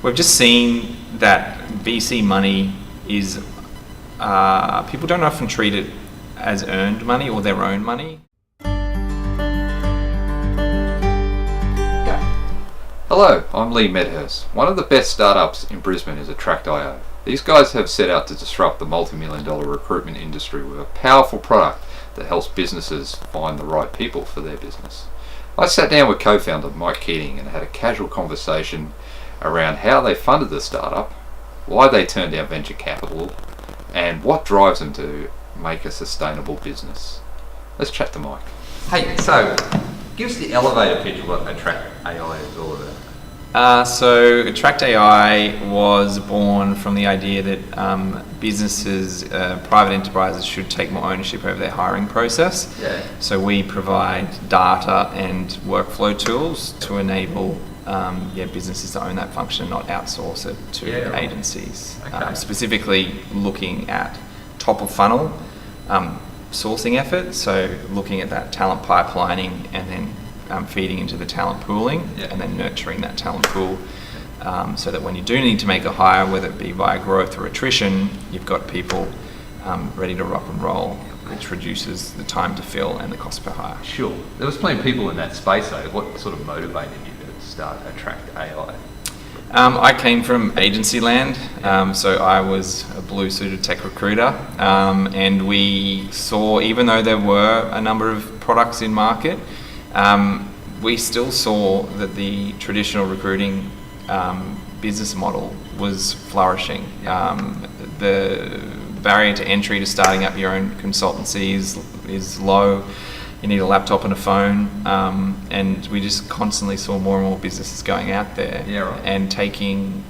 we've just seen that VC money is, people don't often treat it as earned money or their own money. Hello, I'm Lee Medhurst. One of the best startups in Brisbane is attract.ai. These guys have set out to disrupt the multi-million-dollar recruitment industry with a powerful product that helps businesses find the right people for their business. I sat down with co-founder Mike Keating and had a casual conversation around how they funded the startup, why they turned down venture capital, and what drives them to make a sustainable business. Let's chat to Mike. Hey, so give us the elevator pitch of what attract.ai is all about. So attract.ai was born from the idea that businesses, private enterprises should take more ownership over their hiring process. Yeah. So we provide data and workflow tools to enable businesses to own that function and not outsource it to agencies. Okay. Specifically looking at top of funnel sourcing effort, so looking at that talent pipelining and then feeding into the talent pooling and then nurturing that talent pool so that when you do need to make a hire, whether it be via growth or attrition, you've got people ready to rock and roll, which reduces the time to fill and the cost per hire. Sure. There was plenty of people in that space though. What sort of motivated you to start attract.ai? I came from agency land, so I was a blue-suited tech recruiter, and we saw, even though there were a number of products in market, we still saw that the traditional recruiting business model was flourishing. The barrier to entry to starting up your own consultancy is low. You need a laptop and a phone, and we just constantly saw more and more businesses going out there and taking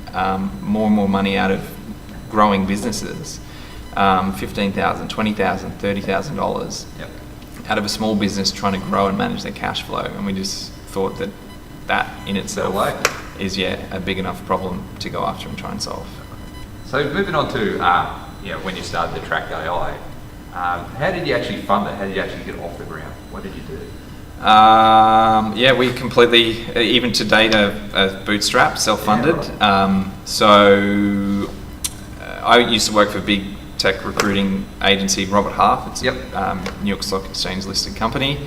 more and more money out of growing businesses, $15,000, $20,000, $30,000 out of a small business trying to grow and manage their cash flow. And we just thought that in itself is a big enough problem to go after and try and solve. So moving on to when you started attract.ai, how did you actually fund it? How did you actually get off the ground? What did you do? We completely, even to date, are bootstrapped, self-funded. So I used to work for a big tech recruiting agency, Robert Half. It's a New York Stock Exchange listed company.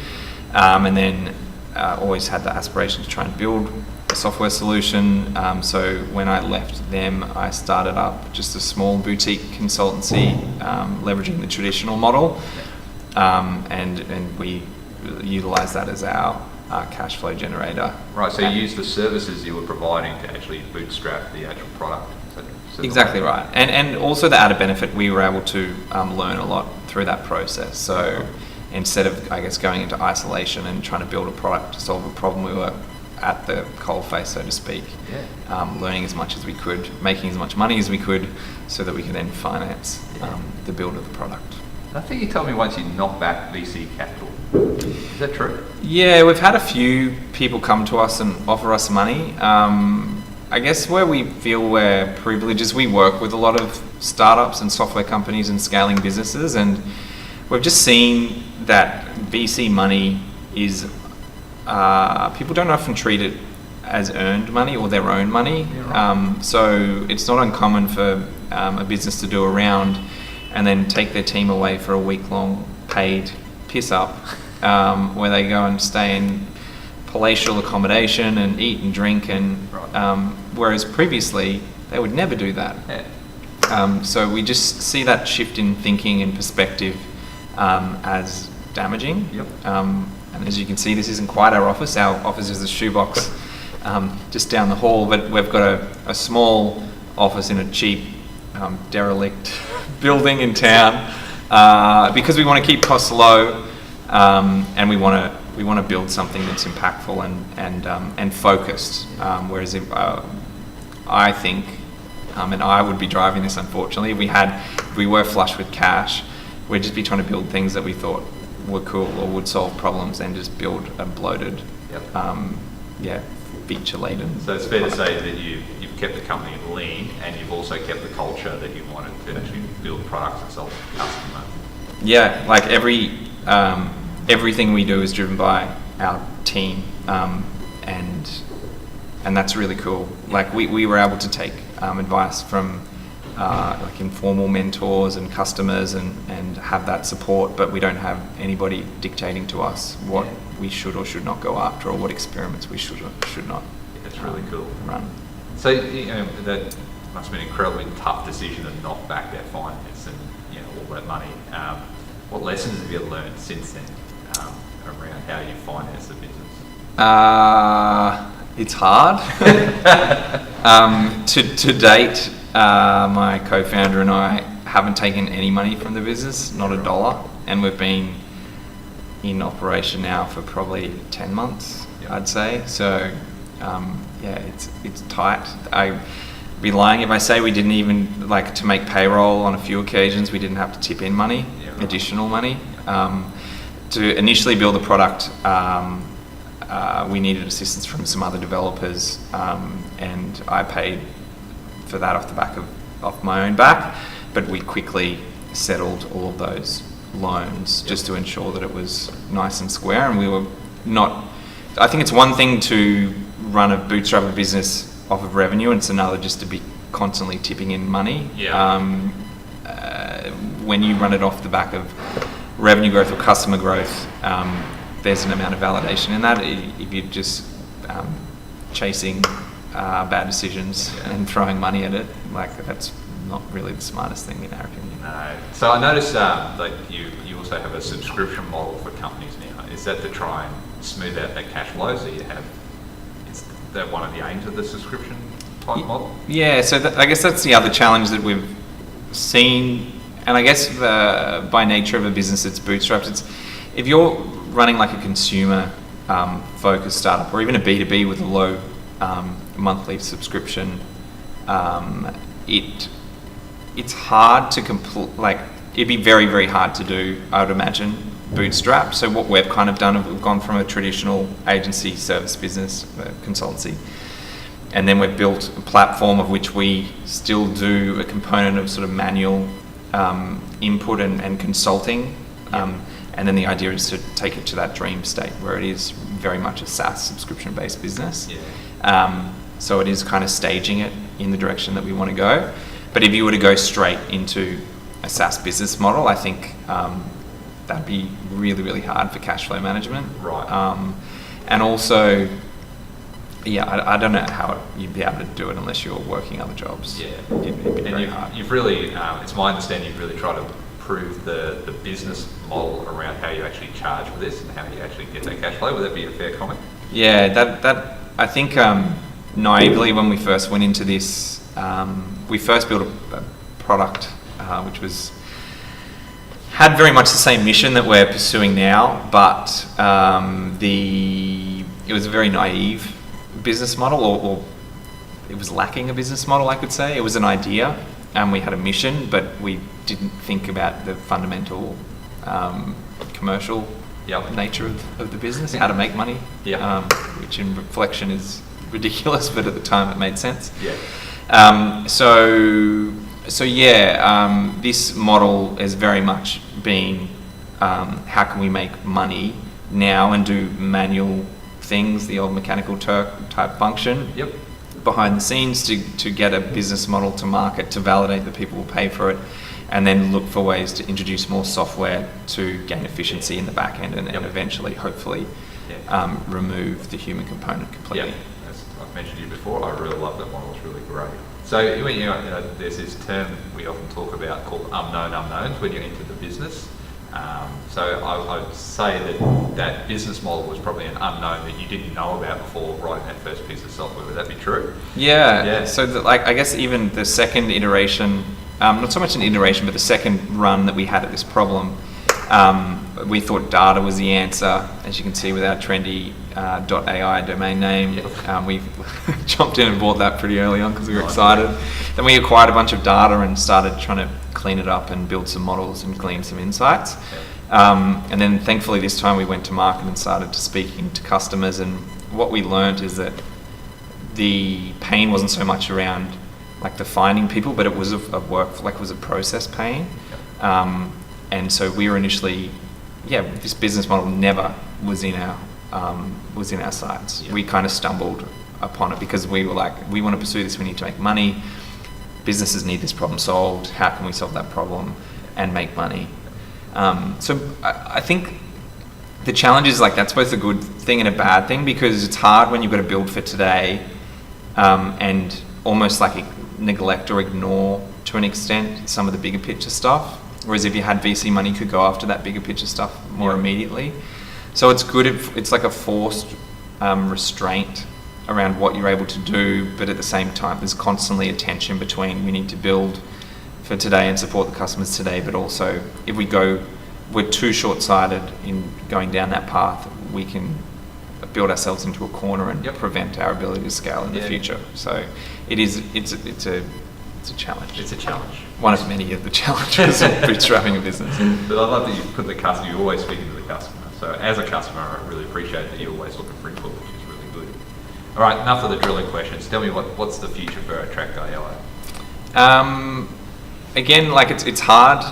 And then always had the aspiration to try and build a software solution. So when I left them, I started up just a small boutique consultancy, leveraging the traditional model, and we utilize that as our cash flow generator. Right, so you use the services you were providing to actually bootstrap the actual product. Exactly right, and also the added benefit, we were able to learn a lot through that process. So instead of, going into isolation and trying to build a product to solve a problem, we were at the coalface, so to speak, learning as much as we could, making as much money as we could, so that we can then finance the build of the product. I think you told me once you knocked back VC capital. Is that true? Yeah, we've had a few people come to us and offer us money. I guess where we feel we're privileged is we work with a lot of startups and software companies and scaling businesses, and we've just seen that VC money is, people don't often treat it as earned money or their own money. So it's not uncommon for a business to do a round and then take their team away for a week-long paid piss up, where they go and stay in palatial accommodation and eat and drink, and whereas previously they would never do that. So we just see that shift in thinking and perspective as damaging. And as you can see, this isn't quite our office. Our office is a shoebox just down the hall, but we've got a small office in a cheap, derelict building in town because we want to keep costs low, and we want to build something that's impactful and focused. Whereas I think, and I would be driving this unfortunately, if we were flush with cash, we'd just be trying to build things that we thought were cool or would solve problems, and just build a bloated, feature laden. So it's fair to say that you've kept the company lean, and you've also kept the culture that you wanted to actually build products and sell to the customer. Yeah, like everything we do is driven by our team, and and that's really cool. Like we were able to take advice from like informal mentors and customers and have that support, but we don't have anybody dictating to us what we should or should not go after, or what experiments we should or should not. That's really cool. Run. So that must have been an incredibly tough decision to knock back that finance and all that money. What lessons have you learned since then around how you finance the business? It's hard. To date, my co-founder and I haven't taken any money from the business, not a dollar, and we've been in operation now for probably 10 months, I'd say. So it's tight. I'd be lying if I say we didn't even, like, to make payroll on a few occasions, we didn't have to tip in money, additional money. To initially build the product, we needed assistance from some other developers, and I paid for that off my own back, but we quickly settled all of those loans just to ensure that it was nice and square, and we were not. I think it's one thing to run a bootstrap business off of revenue, and it's another just to be constantly tipping in money. When you run it off the back of revenue growth or customer growth, there's an amount of validation in that. If you're just chasing bad decisions and throwing money at it, like, that's not really the smartest thing in our opinion. No. So I noticed that you also have a subscription model for companies now. Is that to try and smooth out that cash flow? So is that one of the aims of the subscription type model? Yeah. So I guess that's the other challenge that we've seen, and I guess by nature of a business that's bootstrapped, if you're running like a consumer focused startup, or even a B2B with a low monthly subscription, it's hard to it'd be very, very hard to do, I would imagine, bootstrap. So what we've kind of done, we've gone from a traditional agency service business, consultancy, and then we've built a platform of which we still do a component of sort of manual input and consulting. And then the idea is to take it to that dream state where it is very much a SaaS subscription-based business. So it is kind of staging it in the direction that we want to go. But if you were to go straight into a SaaS business model, I think that'd be really, really hard for cash flow management. Right. And also, I don't know how you'd be able to do it unless you're working other jobs. It'd be very hard. You've really, it's my understanding, you've really tried to prove the business model around how you actually charge for this and how you actually get that cash flow. Would that be a fair comment? Yeah, that I think naively when we first went into this, we first built a product which had very much the same mission that we're pursuing now, but it was a very naive business model, or it was lacking a business model, I could say. It was an idea, and we had a mission, but we didn't think about the fundamental commercial nature of the business, how to make money, which in reflection is ridiculous, but at the time it made sense. This model has very much been how can we make money now and do manual things, the old Mechanical Turk type function behind the scenes to get a business model to market, to validate that people will pay for it, and then look for ways to introduce more software to gain efficiency in the back end and eventually, hopefully, remove the human component completely. As I've mentioned to you before, I really love that model. It's really great. So there's this term we often talk about called unknown unknowns when you enter the business. So I would say that business model was probably an unknown that you didn't know about before writing that first piece of software. Would that be true? Yeah. So I guess even the second iteration, not so much an iteration, but the second run that we had at this problem, we thought data was the answer. As you can see with our trendy .ai domain name, we jumped in and bought that pretty early on because we were excited. Then we acquired a bunch of data and started trying to clean it up and build some models and glean some insights. And then thankfully this time we went to market and started to speaking to customers, and what we learned is that the pain wasn't so much around like the finding people, but it was a process pain. And so we were initially, this business model never was in our sights. We kind of stumbled upon it because we were like, we want to pursue this, we need to make money. Businesses need this problem solved. How can we solve that problem and make money? So I think the challenge is like that's both a good thing and a bad thing because it's hard when you've got to build for today and almost like neglect or ignore to an extent some of the bigger picture stuff. Whereas if you had VC money, you could go after that bigger picture stuff more immediately. So it's good if it's like a forced restraint around what you're able to do, but at the same time there's constantly a tension between we need to build for today and support the customers today, but also if we're too short-sighted in going down that path, we can build ourselves into a corner and prevent our ability to scale in the future. So it's a challenge. It's a challenge. One of many of the challenges of bootstrapping a business. But I love that you put the customer, you're always speaking to the customer. So as a customer, I really appreciate that you're always looking for input, which is really good. All right, enough of the drilling questions. Tell me what's the future for attract.ai? Again, like it's hard.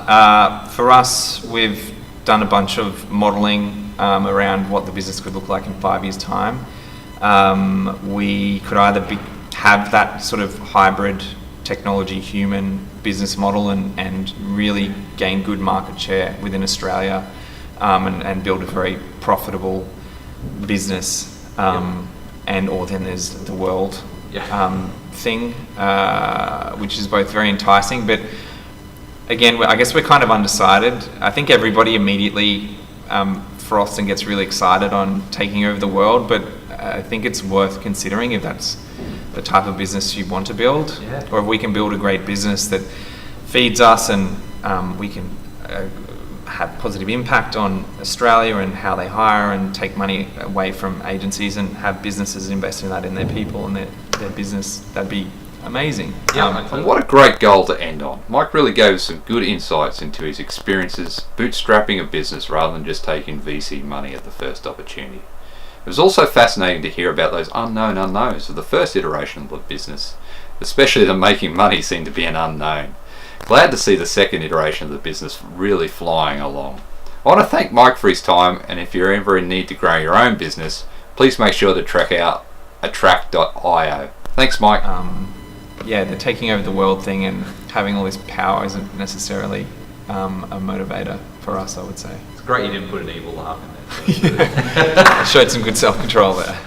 For us, we've done a bunch of modeling around what the business could look like in 5 years' time. We could either have that sort of hybrid technology human business model and really gain good market share within Australia and build a very profitable business. And or then there's the world thing, which is both very enticing, but again, I guess we're kind of undecided. I think everybody immediately froths and gets really excited on taking over the world, but I think it's worth considering if that's the type of business you want to build, or if we can build a great business that feeds us and we can have positive impact on Australia and how they hire and take money away from agencies and have businesses invest in that in their people and their business, that'd be amazing. And what a great goal to end on. Mike really gave us some good insights into his experiences bootstrapping a business rather than just taking VC money at the first opportunity. It was also fascinating to hear about those unknown unknowns of the first iteration of the business, especially the making money seemed to be an unknown. Glad to see the second iteration of the business really flying along. I want to thank Mike for his time, and if you're ever in need to grow your own business, please make sure to check out attract.io. Thanks, Mike. The taking over the world thing and having all this power isn't necessarily a motivator for us, I would say. It's great you didn't put an evil laugh in there. Showed some good self-control there.